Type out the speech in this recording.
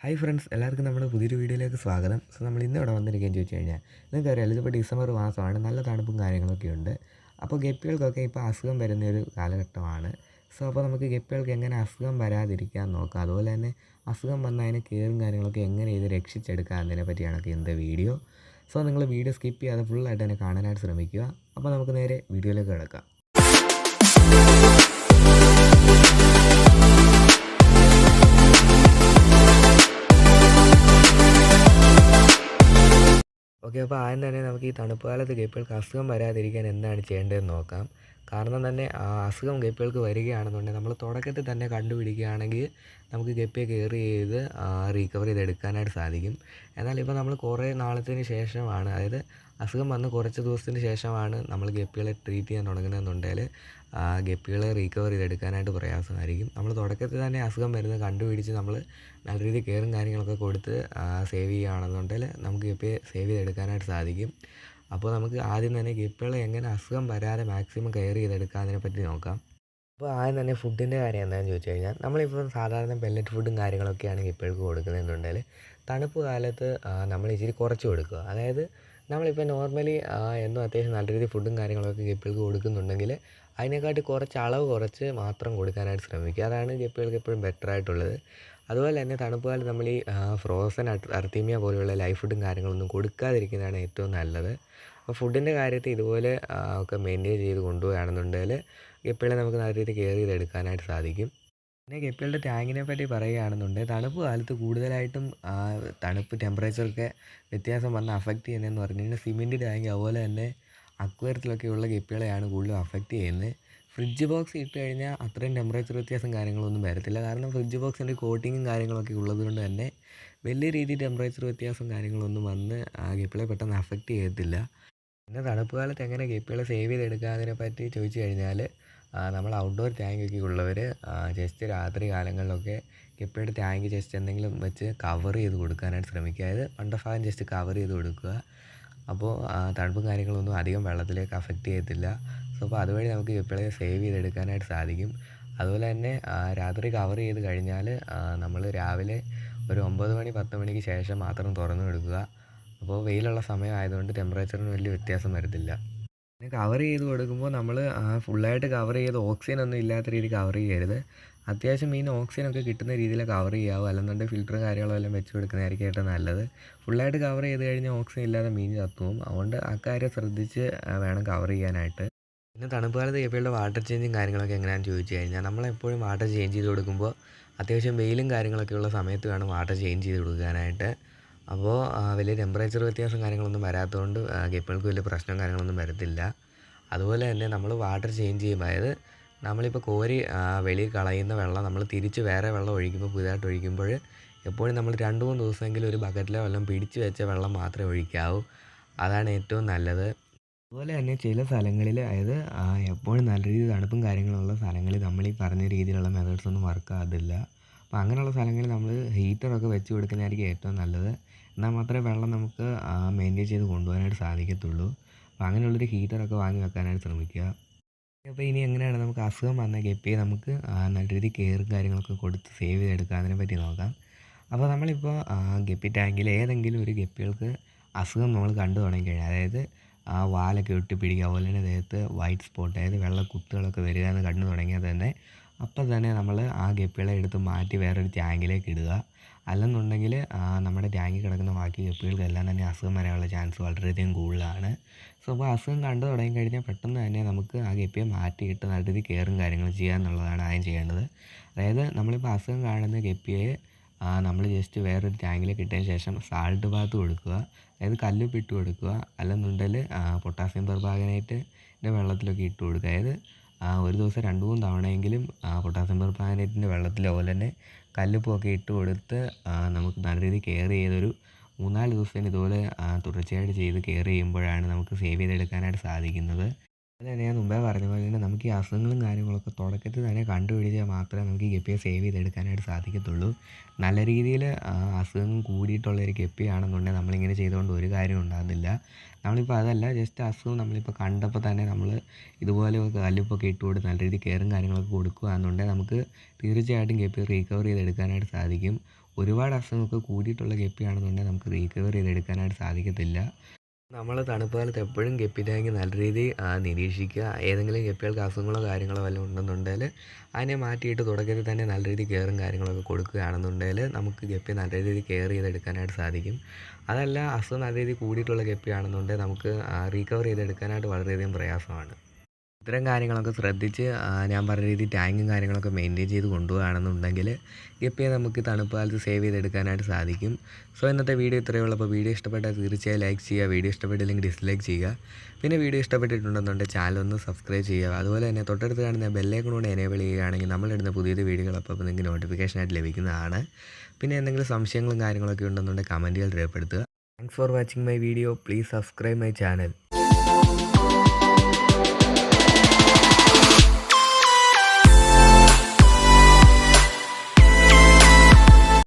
Hi friends, എല്ലാവർക്കും നമ്മുടെ പുതിയൊരു വീഡിയോയിലേക്ക് സ്വാഗതം. നമ്മൾ ഇന്ന് ഇവിടെ വന്നിരിക്കുകയെന്ന് ചോദിച്ചു കഴിഞ്ഞാൽ നിങ്ങൾക്കറിയാലോ, ഇതിപ്പോൾ ഡിസംബർ മാസമാണ്, നല്ല തണുപ്പും കാര്യങ്ങളൊക്കെ ഉണ്ട്. അപ്പോൾ ഗപ്പികൾക്കൊക്കെ ഇപ്പോൾ അസുഖം വരുന്നൊരു കാലഘട്ടമാണ്. അപ്പോൾ നമുക്ക് ഗപ്പികൾക്ക് എങ്ങനെ അസുഖം വരാതിരിക്കാൻ നോക്കാം, അതുപോലെ തന്നെ അസുഖം വന്ന അതിന് കെയറും കാര്യങ്ങളൊക്കെ എങ്ങനെ ഇത് രക്ഷിച്ചെടുക്കാം എന്നതിനെ പറ്റിയാണ് ഇന്നത്തെ വീഡിയോ. നിങ്ങൾ വീഡിയോ സ്കിപ്പ് ചെയ്യാതെ ഫുള്ളായിട്ട് തന്നെ കാണാനായിട്ട് ശ്രമിക്കുക. അപ്പോൾ നമുക്ക് നേരെ വീഡിയോയിലേക്ക് കിടക്കാം. ഓക്കെ, അപ്പോൾ ആദ്യം തന്നെ നമുക്ക് ഈ തണുപ്പ് കാലത്ത് ഗപ്പികൾക്ക് അസുഖം വരാതിരിക്കാൻ എന്താണ് ചെയ്യേണ്ടതെന്ന് നോക്കാം. കാരണം തന്നെ അസുഖം ഗപ്പികൾക്ക് വരികയാണെന്നുണ്ടെങ്കിൽ നമ്മൾ തുടക്കത്തിൽ തന്നെ കണ്ടുപിടിക്കുകയാണെങ്കിൽ നമുക്ക് ഗപ്പിയെ കെയർ ചെയ്ത് റീക്കവർ ചെയ്തെടുക്കാനായിട്ട് സാധിക്കും. എന്നാൽ ഇപ്പോൾ നമ്മൾ കുറേ നാളത്തിന് ശേഷമാണ്, അതായത് അസുഖം വന്ന് കുറച്ച് ദിവസത്തിന് ശേഷമാണ് നമ്മൾ ഗപ്പികളെ ട്രീറ്റ് ചെയ്യാൻ തുടങ്ങുന്നതെന്നുണ്ടെങ്കിൽ ഗപ്പികളെ റീക്കവർ ചെയ്തെടുക്കാനായിട്ട് പ്രയാസമായിരിക്കും. നമ്മൾ തുടക്കത്തിൽ തന്നെ അസുഖം വരുന്നത് കണ്ടുപിടിച്ച് നമ്മൾ നല്ല രീതിയിൽ കെയറും കാര്യങ്ങളൊക്കെ കൊടുത്ത് സേവ് ചെയ്യുകയാണെന്നുണ്ടെങ്കിൽ നമുക്ക് ഗപ്പിയെ സേവ് ചെയ്തെടുക്കാനായിട്ട് സാധിക്കും. അപ്പോൾ നമുക്ക് ആദ്യം തന്നെ ഗപ്പികളെ എങ്ങനെ അസുഖം വരാതെ മാക്സിമം കെയർ ചെയ്തെടുക്കാം അതിനെപ്പറ്റി നോക്കാം. അപ്പോൾ ആദ്യം തന്നെ ഫുഡിൻ്റെ കാര്യം എന്താണെന്ന് ചോദിച്ചു കഴിഞ്ഞാൽ, നമ്മളിപ്പോൾ സാധാരണ പെല്ലറ്റ് ഫുഡും കാര്യങ്ങളൊക്കെയാണ് ഗപ്പികൾക്ക് കൊടുക്കുന്നതെന്നുണ്ടെങ്കിൽ തണുപ്പ് കാലത്ത് നമ്മൾ ഇച്ചിരി കുറച്ച് കൊടുക്കുക. അതായത് നമ്മളിപ്പോൾ നോർമലി എന്നും അത്യാവശ്യം നല്ല രീതിയിൽ ഫുഡും കാര്യങ്ങളൊക്കെ ഗപ്പികൾക്ക് കൊടുക്കുന്നുണ്ടെങ്കിൽ അതിനെക്കാട്ടി കുറച്ച് അളവ് കുറച്ച് മാത്രം കൊടുക്കാനായിട്ട് ശ്രമിക്കുക. അതാണ് ഗപ്പികൾക്ക് എപ്പോഴും ബെറ്റർ ആയിട്ടുള്ളത്. അതുപോലെ തന്നെ തണുപ്പ് കാലത്ത് നമ്മൾ ഈ ഫ്രോസൺ അർത്തീമിയ പോലെയുള്ള ലൈവ് ഫുഡും കാര്യങ്ങളൊന്നും കൊടുക്കാതിരിക്കുന്നതാണ് ഏറ്റവും നല്ലത്. അപ്പോൾ ഫുഡിൻ്റെ കാര്യത്തിൽ ഇതുപോലെ ഒക്കെ മെയിൻറ്റെയിൻ ചെയ്ത് കൊണ്ടുപോവുകയാണെന്നുണ്ടെങ്കിൽ ഗപ്പികളെ നമുക്ക് നല്ല രീതിയിൽ കെയർ ചെയ്തെടുക്കാനായിട്ട് സാധിക്കും. പിന്നെ ഗപ്പികളുടെ ടാങ്കിനെ പറ്റി പറയുകയാണെന്നുണ്ടെങ്കിൽ തണുപ്പ് കാലത്ത് കൂടുതലായിട്ടും തണുപ്പ് ടെമ്പറേച്ചറൊക്കെ വ്യത്യാസം വന്ന് അഫക്റ്റ് ചെയ്യുന്നതെന്ന് പറഞ്ഞു കഴിഞ്ഞാൽ സിമെൻറ്റ് ടാങ്ക്, അതുപോലെ തന്നെ അക്വേറിയത്തിലൊക്കെയുള്ള ഗപ്പികളെയാണ് കൂടുതലും അഫക്റ്റ് ചെയ്യുന്നത്. ഫ്രിഡ്ജ് ബോക്സ് ഇട്ട് കഴിഞ്ഞാൽ അത്രയും ടെമ്പറേച്ചർ വ്യത്യാസം കാര്യങ്ങളൊന്നും വരത്തില്ല. കാരണം ഫ്രിഡ്ജ് ബോക്സിൻ്റെ കോട്ടിങ്ങും കാര്യങ്ങളൊക്കെ ഉള്ളത് കൊണ്ട് തന്നെ വലിയ രീതിയിൽ ടെമ്പറേച്ചർ വ്യത്യാസം കാര്യങ്ങളൊന്നും വന്ന് ഗപ്പികളെ പെട്ടെന്ന് അഫക്റ്റ് ചെയ്യത്തില്ല. പിന്നെ തണുപ്പ് കാലത്ത് എങ്ങനെ ഗപ്പികളെ സേവ് ചെയ്തെടുക്കുക അതിനെപ്പറ്റി ചോദിച്ചു കഴിഞ്ഞാൽ, നമ്മൾ ഔട്ട്ഡോർ ടാങ്കൊക്കെ ഉള്ളവർ ജസ്റ്റ് രാത്രി കാലങ്ങളിലൊക്കെ ഗപ്പിയുടെ ടാങ്ക് ജസ്റ്റ് എന്തെങ്കിലും വെച്ച് കവർ ചെയ്ത് കൊടുക്കാനായിട്ട് ശ്രമിക്കുക. അതായത് ഭാഗം ജസ്റ്റ് കവർ ചെയ്ത് കൊടുക്കുക. അപ്പോൾ തണുപ്പും കാര്യങ്ങളൊന്നും അധികം വെള്ളത്തിലേക്ക് അഫക്റ്റ് ചെയ്യത്തില്ല. അപ്പോൾ അതുവഴി നമുക്ക് ഗപ്പികളെ സേവ് ചെയ്തെടുക്കാനായിട്ട് സാധിക്കും. അതുപോലെ തന്നെ രാത്രി കവർ ചെയ്ത് കഴിഞ്ഞാൽ നമ്മൾ രാവിലെ ഒരു 9 മണി 10 മണിക്ക് ശേഷം മാത്രം തുറന്നു കൊടുക്കുക. അപ്പോൾ വെയിലുള്ള സമയമായതുകൊണ്ട് ടെമ്പറേച്ചറിന് വലിയ വ്യത്യാസം വരത്തില്ല. പിന്നെ കവർ ചെയ്ത് കൊടുക്കുമ്പോൾ നമ്മൾ ഫുള്ളായിട്ട് കവർ ചെയ്ത് ഓക്സിജനൊന്നും ഇല്ലാത്ത രീതിയിൽ കവർ ചെയ്യരുത്. അത്യാവശ്യം മീൻ ഓക്സിജനൊക്കെ കിട്ടുന്ന രീതിയിൽ കവർ ചെയ്യാവൂ. അല്ലെന്നുണ്ടെങ്കിൽ ഫിൽറ്ററും കാര്യങ്ങളും എല്ലാം വെച്ച് കൊടുക്കുന്നതായിരിക്കും ഏറ്റവും നല്ലത്. ഫുള്ളായിട്ട് കവർ ചെയ്ത് കഴിഞ്ഞാൽ ഓക്സിജൻ ഇല്ലാതെ മീൻ ചത്തുപോകും. അതുകൊണ്ട് അക്കാര്യം ശ്രദ്ധിച്ച് വേണം കവർ ചെയ്യാനായിട്ട്. പിന്നെ തണുപ്പ് കാലത്ത് ഗപ്പികളുടെ വാട്ടർ ചേഞ്ചും കാര്യങ്ങളൊക്കെ എങ്ങനെയാണെന്ന് ചോദിച്ചു കഴിഞ്ഞാൽ, നമ്മളെപ്പോഴും വാട്ടർ ചേഞ്ച് ചെയ്ത് കൊടുക്കുമ്പോൾ അത്യാവശ്യം വെയിലും കാര്യങ്ങളൊക്കെ ഉള്ള സമയത്ത് വേണം വാട്ടർ ചേഞ്ച് ചെയ്ത് കൊടുക്കാനായിട്ട്. അപ്പോൾ വലിയ ടെമ്പറേച്ചർ വ്യത്യാസം കാര്യങ്ങളൊന്നും വരാത്തതുകൊണ്ട് ഗപ്പികൾക്ക് വലിയ പ്രശ്നം കാര്യങ്ങളൊന്നും വരത്തില്ല. അതുപോലെ തന്നെ നമ്മൾ വാട്ടർ ചേഞ്ച് ചെയ്യുമ്പോൾ, അതായത് നമ്മളിപ്പോൾ കോരി വെളിയിൽ കളയുന്ന വെള്ളം നമ്മൾ തിരിച്ച് വേറെ വെള്ളം ഒഴിക്കുമ്പോൾ, പുതിയതായിട്ട് ഒഴിക്കുമ്പോൾ എപ്പോഴും നമ്മൾ 2-3 ദിവസമെങ്കിലും ഒരു ബക്കറ്റിലോ വല്ലതും പിടിച്ച് വെച്ച വെള്ളം മാത്രമേ ഒഴിക്കാവൂ. അതാണ് ഏറ്റവും നല്ലത്. അതുപോലെ തന്നെ ചില സ്ഥലങ്ങളിൽ, അതായത് എപ്പോഴും നല്ല രീതിയിൽ തണുപ്പും കാര്യങ്ങളുള്ള സ്ഥലങ്ങളിൽ നമ്മൾ ഈ പറഞ്ഞ രീതിയിലുള്ള മെത്തേഡ്സ് ഒന്നും വർക്ക് ആകത്തില്ല. അപ്പോൾ അങ്ങനെയുള്ള സ്ഥലങ്ങളിൽ നമ്മൾ ഹീറ്ററൊക്കെ വെച്ച് കൊടുക്കുന്നതായിരിക്കും ഏറ്റവും നല്ലത്. എന്നാൽ മാത്രമേ വെള്ളം നമുക്ക് മെയിൻറ്റെയിൻ ചെയ്ത് കൊണ്ടുപോകാനായിട്ട് സാധിക്കത്തുള്ളൂ. അപ്പോൾ അങ്ങനെയുള്ളൊരു ഹീറ്ററൊക്കെ വാങ്ങി വെക്കാനായിട്ട് ശ്രമിക്കുക. അപ്പോൾ ഇനി എങ്ങനെയാണ് നമുക്ക് അസുഖം വന്ന ഗപ്പിയെ നമുക്ക് നല്ല രീതിയിൽ കെയറും കാര്യങ്ങളൊക്കെ കൊടുത്ത് സേവ് ചെയ്തെടുക്കുക അതിനെപ്പറ്റി നോക്കാം. അപ്പോൾ നമ്മളിപ്പോൾ ഗപ്പി ടാങ്കിൽ ഏതെങ്കിലും ഒരു ഗപ്പികൾക്ക് അസുഖം നമ്മൾ കണ്ടു തുടങ്ങിക്കഴിഞ്ഞാൽ, അതായത് വാലൊക്കെ ഒട്ടിപ്പിടിക്കുക, അതുപോലെ തന്നെ ദേഹത്ത് വൈറ്റ് സ്പോട്ട്, അതായത് വെള്ള കുത്തുകളൊക്കെ വരിക എന്ന് കണ്ടു തുടങ്ങിയാൽ തന്നെ അപ്പം തന്നെ നമ്മൾ ആ ഗപ്പികളെ എടുത്ത് മാറ്റി വേറൊരു ടാങ്കിലേക്ക് ഇടുക. അല്ലെന്നുണ്ടെങ്കിൽ നമ്മുടെ ടാങ്കിൽ കിടക്കുന്ന ബാക്കി ഗപ്പികൾക്കെല്ലാം തന്നെ അസുഖം വരാനുള്ള ചാൻസ് വളരെയധികം കൂടുതലാണ്. അപ്പോൾ അസുഖം കണ്ടു തുടങ്ങിക്കഴിഞ്ഞാൽ പെട്ടെന്ന് തന്നെ നമുക്ക് ആ ഗപ്പിയെ മാറ്റിയിട്ട് നല്ല രീതിയിൽ കെയറും കാര്യങ്ങളും ചെയ്യുക എന്നുള്ളതാണ് ആദ്യം ചെയ്യേണ്ടത്. അതായത് നമ്മളിപ്പോൾ അസുഖം കാണുന്ന ഗപ്പിയെ നമ്മൾ ജസ്റ്റ് വേറൊരു ടാങ്കിലേക്ക് ഇട്ടതിന് ശേഷം സാൾട്ട് ബാത്ത് കൊടുക്കുക. അതായത് കല്ലുപ്പ് ഇട്ട് കൊടുക്കുക. അല്ലെന്നുണ്ടെങ്കിൽ പൊട്ടാസ്യം പെർമാംഗനേറ്റിൻ്റെ വെള്ളത്തിലൊക്കെ ഇട്ട് കൊടുക്കുക. അതായത് ഒരു ദിവസം 2-3 തവണയെങ്കിലും പൊട്ടാസ്യം പെർമാംഗനേറ്റിൻ്റെ വെള്ളത്തിൽ, അതുപോലെ തന്നെ കല്ലുപ്പൊക്കെ ഇട്ട് കൊടുത്ത് നമുക്ക് നല്ല രീതിയിൽ കെയർ ചെയ്തൊരു 3-4 ദിവസത്തിന് ഇതുപോലെ തുടർച്ചയായിട്ട് ചെയ്ത് കെയർ ചെയ്യുമ്പോഴാണ് നമുക്ക് സേവ് ചെയ്തെടുക്കാനായിട്ട് സാധിക്കുന്നത്. അതുതന്നെ ഞാൻ മുമ്പേ പറഞ്ഞ പോലെ തന്നെ നമുക്ക് ഈ അസുഖങ്ങളും കാര്യങ്ങളൊക്കെ തുടക്കത്തിൽ തന്നെ കണ്ടുപിടിച്ചാൽ മാത്രമേ നമുക്ക് ഈ ഗപ്പിയെ സേവ് ചെയ്തെടുക്കാനായിട്ട് സാധിക്കത്തുള്ളൂ. നല്ല രീതിയിൽ അസുഖം കൂടിയിട്ടുള്ളൊരു ഗപ്പിയാണെന്നുണ്ടെങ്കിൽ നമ്മളിങ്ങനെ ചെയ്തുകൊണ്ട് ഒരു കാര്യം ഉണ്ടാകുന്നില്ല. നമ്മളിപ്പോൾ അതല്ല, ജസ്റ്റ് അസുഖം നമ്മളിപ്പോൾ കണ്ടപ്പോൾ തന്നെ നമ്മൾ ഇതുപോലെ കല്ലുപ്പൊക്കെ ഇട്ട് കൊടുത്ത് നല്ല രീതിയിൽ കെയറും കാര്യങ്ങളൊക്കെ കൊടുക്കുകയാണെന്നുണ്ടെങ്കിൽ നമുക്ക് തീർച്ചയായിട്ടും ഗപ്പി റീക്കവർ ചെയ്തെടുക്കാനായിട്ട് സാധിക്കും. ഒരുപാട് അസുഖമൊക്കെ കൂടിയിട്ടുള്ള ഗപ്പിയാണെന്നുണ്ടെങ്കിൽ നമുക്ക് റീകവർ ചെയ്തെടുക്കാനായിട്ട് സാധിക്കത്തില്ല. നമ്മൾ തണുപ്പ് കാലത്ത് എപ്പോഴും ഗപ്പി ടാങ്ക് നല്ല രീതിയിൽ നിരീക്ഷിക്കുക. ഏതെങ്കിലും ഗപ്പികൾക്ക് അസുഖങ്ങളോ കാര്യങ്ങളോ വല്ലതും ഉണ്ടെന്നുണ്ടെങ്കിൽ അതിനെ മാറ്റിയിട്ട് തുടക്കത്തിൽ തന്നെ നല്ല രീതിയിൽ കെയറും കാര്യങ്ങളൊക്കെ കൊടുക്കുകയാണെന്നുണ്ടെങ്കിൽ നമുക്ക് ഗപ്പി നല്ല രീതിയിൽ കെയർ ചെയ്തെടുക്കാനായിട്ട് സാധിക്കും. അതല്ല അസുഖം നല്ല രീതിയിൽ കൂടിയിട്ടുള്ള ഗപ്പിയാണെന്നുണ്ടെങ്കിൽ നമുക്ക് റീകവർ ചെയ്തെടുക്കാനായിട്ട് വളരെയധികം പ്രയാസമാണ്. ഇത്തരം കാര്യങ്ങളൊക്കെ ശ്രദ്ധിച്ച് ഞാൻ പറഞ്ഞ രീതിയിൽ ടാങ്കും കാര്യങ്ങളൊക്കെ മെയിൻറ്റെയിൻ ചെയ്ത് കൊണ്ടുപോകുകയാണെന്നുണ്ടെങ്കിൽ ഗപ്പിയെ നമുക്ക് തണുപ്പ് കാലത്ത് സേവ് ചെയ്തെടുക്കാനായിട്ട് സാധിക്കും. സോ ഇന്നത്തെ വീഡിയോ ഇത്രയേ ഉള്ളൂ. അപ്പോൾ വീഡിയോ ഇഷ്ടപ്പെട്ടാൽ തീർച്ചയായും ലൈക്ക് ചെയ്യുക. വീഡിയോ ഇഷ്ടപ്പെട്ടില്ലെങ്കിൽ ഡിസ്ലൈക്ക് ചെയ്യുക. പിന്നെ വീഡിയോ ഇഷ്ടപ്പെട്ടിട്ടുണ്ടെന്നുണ്ടെങ്കിൽ ചാനൽ ഒന്ന് സബ്സ്ക്രൈബ് ചെയ്യുക. അതുപോലെ തന്നെ തൊട്ടടുത്ത് കാണുന്ന ബെല്ലൈക്കൺ കൊണ്ട് എനേബിൾ ചെയ്യുകയാണെങ്കിൽ നമ്മളിടുന്ന പുതിയൊരു വീഡിയോകൾ അപ്പോൾ നിങ്ങൾക്ക് നോട്ടിഫിക്കേഷനായിട്ട് ലഭിക്കുന്നതാണ്. പിന്നെ എന്തെങ്കിലും സംശയങ്ങളും കാര്യങ്ങളൊക്കെ ഉണ്ടെന്നുണ്ടെങ്കിൽ കമൻറ്റുകൾ രേഖപ്പെടുത്തുക. Thanks for watching my video. Please subscribe my channel.